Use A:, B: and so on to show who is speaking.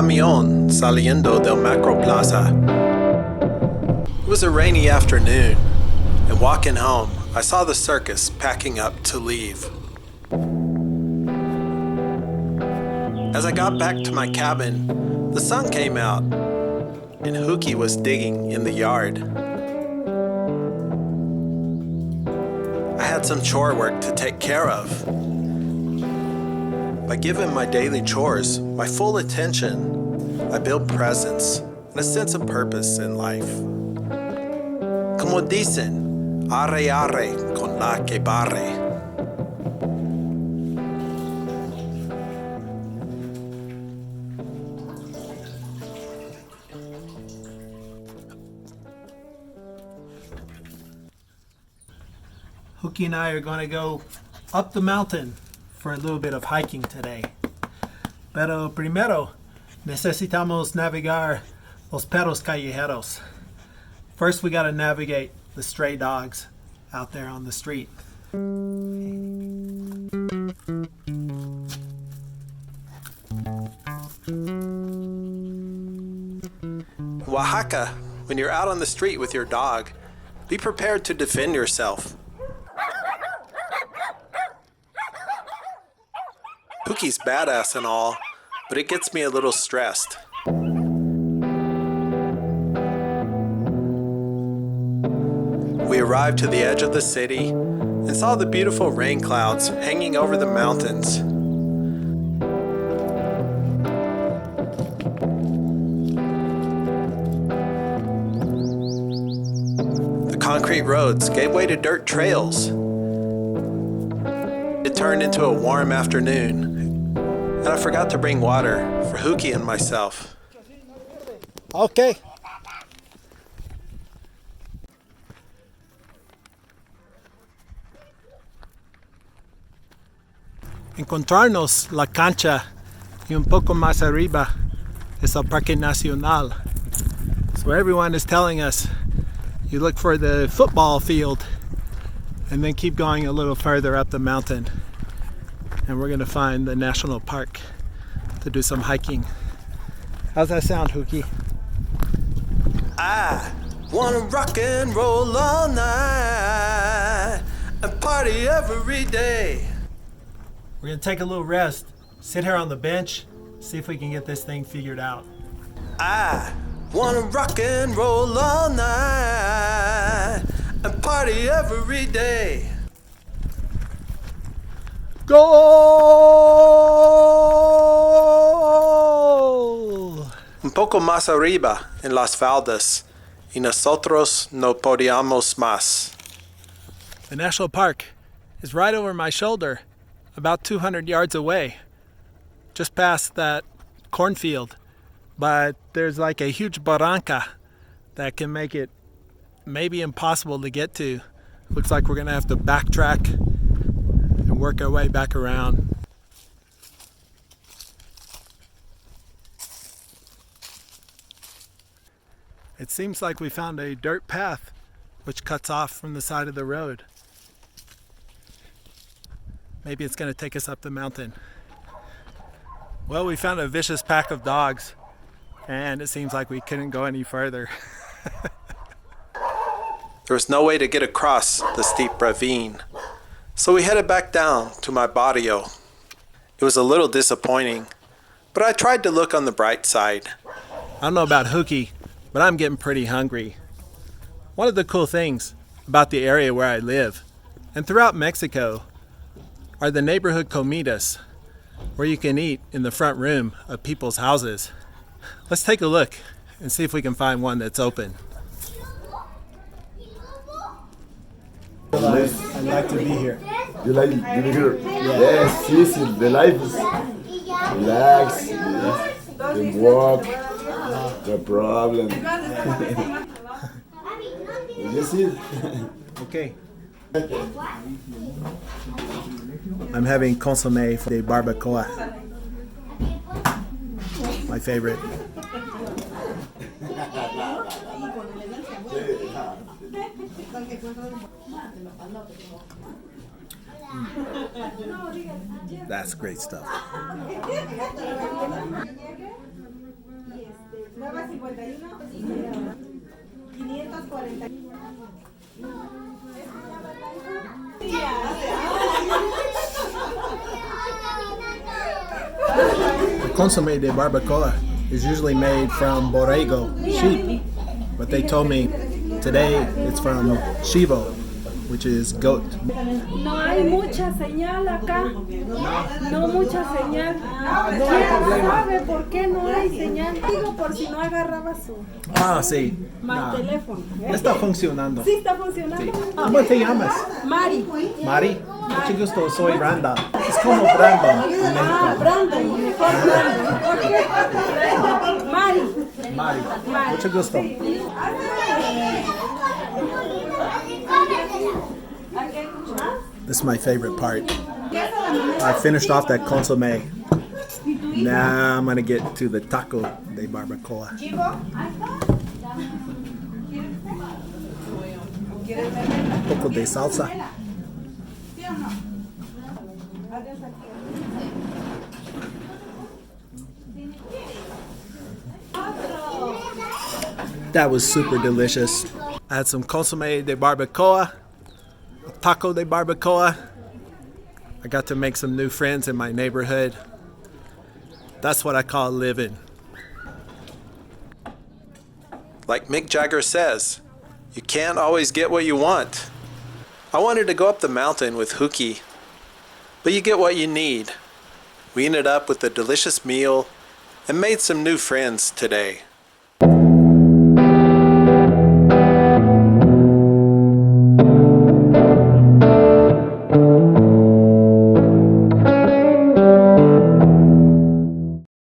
A: camión saliendo del Macroplaza. It was a rainy afternoon, and walking home, I saw the circus packing up to leave. As I got back to my cabin, the sun came out, and Hookie was digging in the yard. I had some chore work to take care of. By giving my daily chores my full attention, I build presence and a sense of purpose in life. Como dicen, arre arre con la que barre.
B: Hookie and I are going to go up the mountain for a little bit of hiking today. Pero primero, necesitamos navegar los perros callejeros. First, we got to navigate the stray dogs out there on the street.
A: Oaxaca, when you're out on the street with your dog, be prepared to defend yourself. Hookie's badass and all, but it gets me a little stressed. We arrived to the edge of the city and saw the beautiful rain clouds hanging over the mountains. The concrete roads gave way to dirt trails. It turned into a warm afternoon, and I forgot to bring water for Hookie and myself.
B: Okay. Encontrarnos la cancha y un poco más arriba es el Parque Nacional. So everyone is telling us you look for the football field and then keep going a little further up the mountain, and we're gonna find the national park to do some hiking. How's that sound, Hookie?
A: I wanna rock and roll all night and party every day.
B: We're gonna take a little rest, sit here on the bench, see if we can get this thing figured out.
A: I wanna rock and roll all night and party every day.
B: Goal!
A: Un poco más arriba en las faldas, y nosotros no podíamos más.
B: The national park is right over my shoulder, about 200 yards away, just past that cornfield. But there's like a huge barranca that can make it maybe impossible to get to. Looks like we're gonna have to backtrack and work our way back around. It seems like we found a dirt path which cuts off from the side of the road. Maybe it's gonna take us up the mountain. Well, we found a vicious pack of dogs, and it seems like we couldn't go any further.
A: There was no way to get across the steep ravine, so we headed back down to my barrio. It was a little disappointing, but I tried to look on the bright side.
B: I don't know about Hookie, but I'm getting pretty hungry. One of the cool things about the area where I live, and throughout Mexico, are the neighborhood comidas, where you can eat in the front room of people's houses. Let's take a look and see if we can find one that's open. I'd like to be here.
C: You like to be here? Yes, easy. The life is relax. You can walk. No problem. You see?
B: Okay. I'm having consommé de barbacoa. My favorite. That's great stuff. The consomme de barbacoa is usually made from borrego, sheep, but they told me today it's from chivo, which is goat.
D: No hay mucha señal acá. No mucha señal. ¿Quién sabe por qué no hay señal? Digo por si no agarraba su
B: Ah, sí.
D: mal teléfono.
B: Está funcionando.
D: ¿Sí está funcionando?
B: ¿Cómo te llamas?
D: Mari.
B: Mari. Mucho gusto, soy Randa. Es como Brandon en
D: Ah,
B: México.
D: Brandon. Mejor Brandon. ¿Por qué? Mari.
B: Mari. Mucho gusto. This is my favorite part. I finished off that consomme. Now I'm gonna get to the taco de barbacoa. Un poco de salsa. That was super delicious. I had some consomme de barbacoa, a taco de barbacoa. I got to make some new friends in my neighborhood. That's what I call living.
A: Like Mick Jagger says, you can't always get what you want. I wanted to go up the mountain with Huki, but you get what you need. We ended up with a delicious meal and made some new friends today.